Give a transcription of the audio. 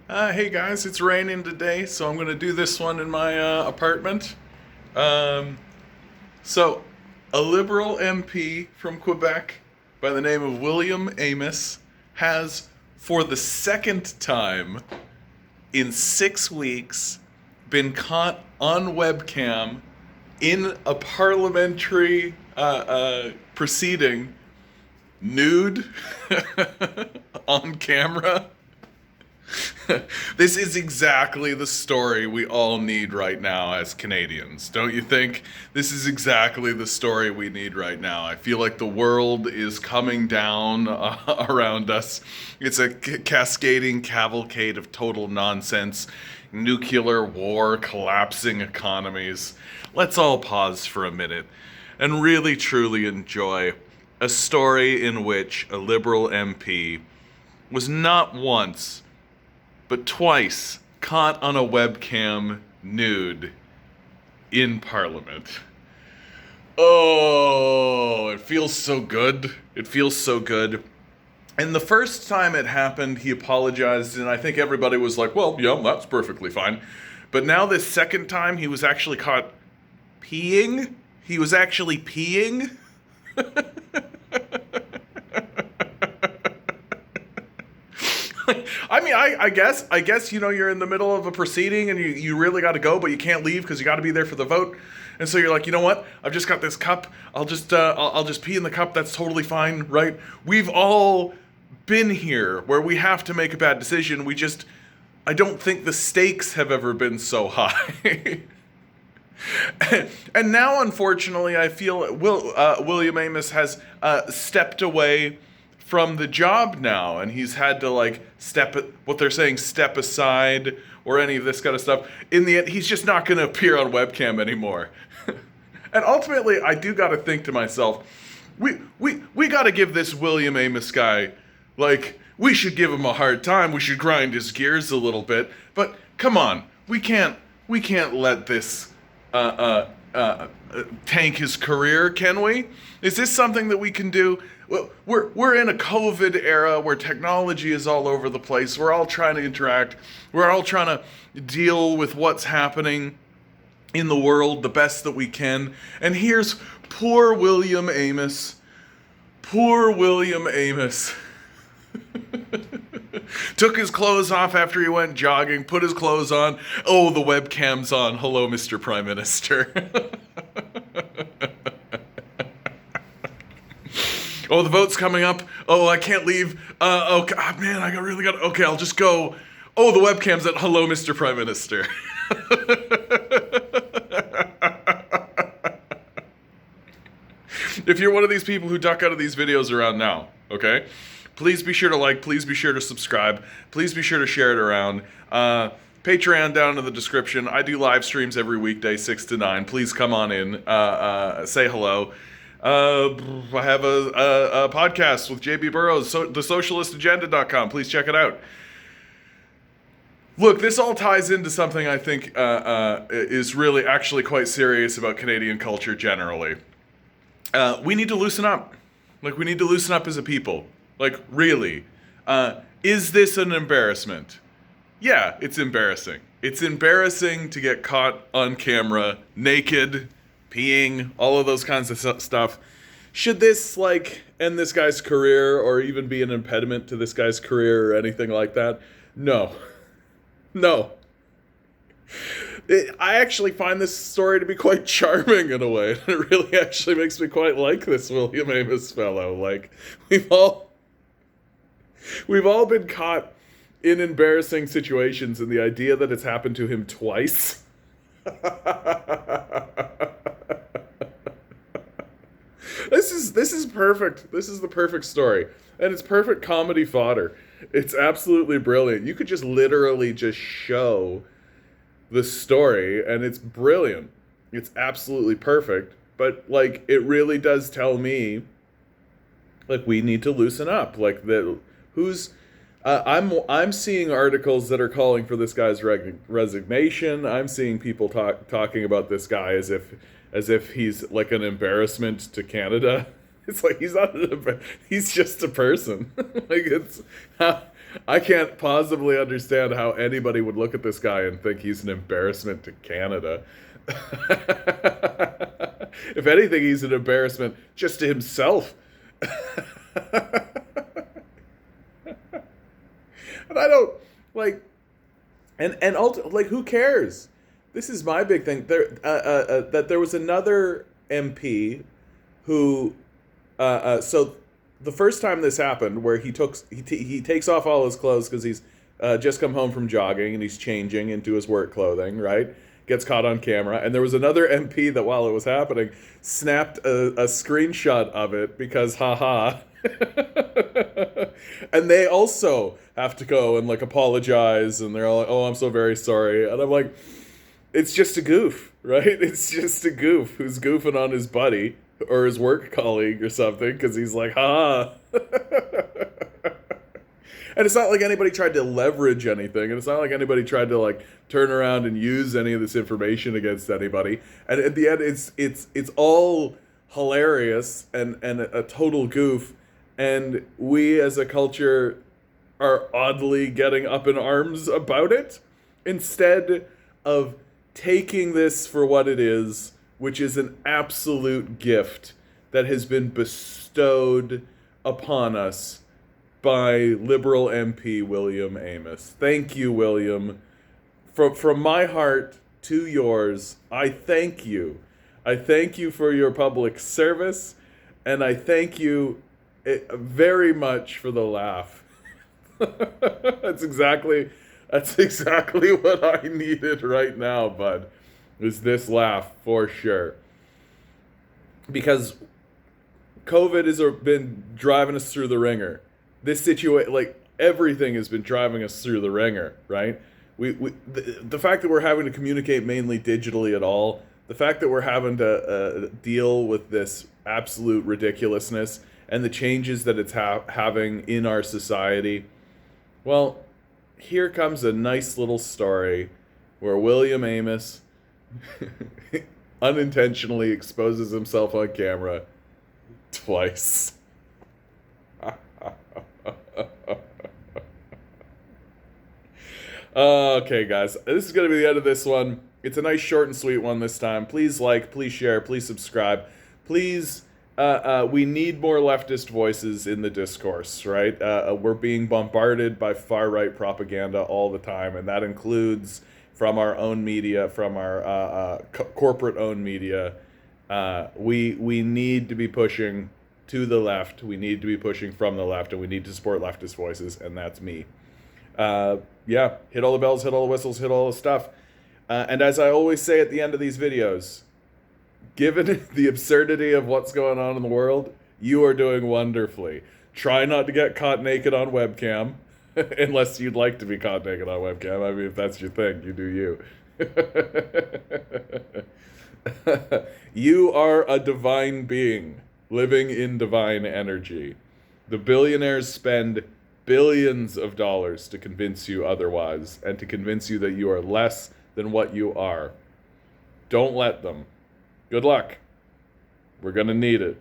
Hey guys, it's raining today, so I'm gonna do this one in my apartment. Um, so, a Liberal MP from Quebec by the name of William Amos has, for the second time in 6 weeks, been caught on webcam in a parliamentary proceeding, nude, on camera. This is exactly the story we all need right now as Canadians, don't you think? This is exactly the story we need right now. I feel like the world is coming down around us. It's a cascading cavalcade of total nonsense, nuclear war, collapsing economies. Let's all pause for a minute and really truly enjoy a story in which a Liberal MP was not once but twice caught on a webcam nude in Parliament. Oh, it feels so good. It feels so good. And the first time it happened, he apologized, and I think everybody was like, well, yeah, that's perfectly fine. But now this second time, he was actually caught peeing. He was actually peeing. I mean, I guess, you're in the middle of a proceeding and you really got to go, but you can't leave because you got to be there for the vote. And so you're like, you know what? I've just got this cup. I'll just pee in the cup. That's totally fine, right? We've all been here where we have to make a bad decision. I don't think the stakes have ever been so high. And now, unfortunately, I feel William Amos has stepped away from the job now, and he's had to step aside or any of this kind of stuff. In the end, he's just not going to appear on webcam anymore. And ultimately, I do got to think to myself, we got to give this William Amos guy, we should give him a hard time. We should grind his gears a little bit. But come on, we can't let this tank his career, can we? Is this something that we can do? Well, we're in a COVID era where technology is all over the place. We're all trying to interact. We're all trying to deal with what's happening in the world the best that we can. And here's poor William Amos. Poor William Amos. Took his clothes off after he went jogging, put his clothes on. Oh, the webcam's on. Hello, Mr. Prime Minister. Oh, the vote's coming up. Oh, I can't leave. Oh, man, okay, I'll just go. Oh, the webcam's at. Hello, Mr. Prime Minister. If you're one of these people who duck out of these videos around now, okay? Please be sure to like, please be sure to subscribe, please be sure to share it around. Patreon down in the description. I do live streams every weekday, 6 to 9. Please come on in, say hello. I have a podcast with JB Burrows, thesocialistagenda.com. Please check it out. Look, this all ties into something I think is really actually quite serious about Canadian culture generally. We need to loosen up. We need to loosen up as a people. Really. Is this an embarrassment? Yeah, it's embarrassing. It's embarrassing to get caught on camera, naked, peeing, all of those kinds of stuff. Should this, end this guy's career or even be an impediment to this guy's career or anything like that? No. No. I actually find this story to be quite charming in a way. It really actually makes me quite like this William Amos fellow. We've all been caught in embarrassing situations, and the idea that it's happened to him twice. This is perfect. This is the perfect story. And it's perfect comedy fodder. It's absolutely brilliant. You could just literally just show the story, and it's brilliant. It's absolutely perfect. But, it really does tell me, we need to loosen up. I'm seeing articles that are calling for this guy's resignation. I'm seeing people talking about this guy as if he's an embarrassment to Canada. It's he's not he's just a person. It's I can't possibly understand how anybody would look at this guy and think he's an embarrassment to Canada. If anything, he's an embarrassment just to himself. And I don't like, like, who cares? This is my big thing. That there was another MP who, so the first time this happened, where he takes off all his clothes because he's just come home from jogging and he's changing into his work clothing, right? Gets caught on camera, and there was another MP that, while it was happening, snapped a screenshot of it because, haha. And they also have to go and like apologize, and they're all like, "Oh, I'm so very sorry," and I'm like, it's just a goof, right? It's just a goof who's goofing on his buddy or his work colleague or something because he's like, ha. And it's not like anybody tried to leverage anything, and it's not like anybody tried to like turn around and use any of this information against anybody. And at the end, it's all hilarious and a total goof. And we as a culture are oddly getting up in arms about it instead of taking this for what it is, which is an absolute gift that has been bestowed upon us by Liberal MP William Amos. Thank you, William. From my heart to yours, I thank you. I thank you for your public service, and I thank you very much for the laugh. That's exactly what I needed right now, bud. Is this laugh for sure? Because COVID has been driving us through the ringer. This situation, like everything, has been driving us through the ringer, right? The fact that we're having to communicate mainly digitally at all, the fact that we're having to deal with this absolute ridiculousness and the changes that it's having in our society. Well, here comes a nice little story where William Amos unintentionally exposes himself on camera twice. Okay, guys, this is going to be the end of this one. It's a nice, short, and sweet one this time. Please like, please share, please subscribe. Please, we need more leftist voices in the discourse, right? We're being bombarded by far-right propaganda all the time, and that includes from our own media, from our corporate-owned media. We need to be pushing to the left. We need to be pushing from the left, and we need to support leftist voices, and that's me. Yeah, hit all the bells, hit all the whistles, hit all the stuff. And as I always say at the end of these videos, given the absurdity of what's going on in the world, you are doing wonderfully. Try not to get caught naked on webcam, unless you'd like to be caught naked on webcam. I mean, if that's your thing, you do you. You are a divine being, living in divine energy. The billionaires spend billions of dollars to convince you otherwise, and to convince you that you are less than what you are. Don't let them. Good luck. We're gonna need it.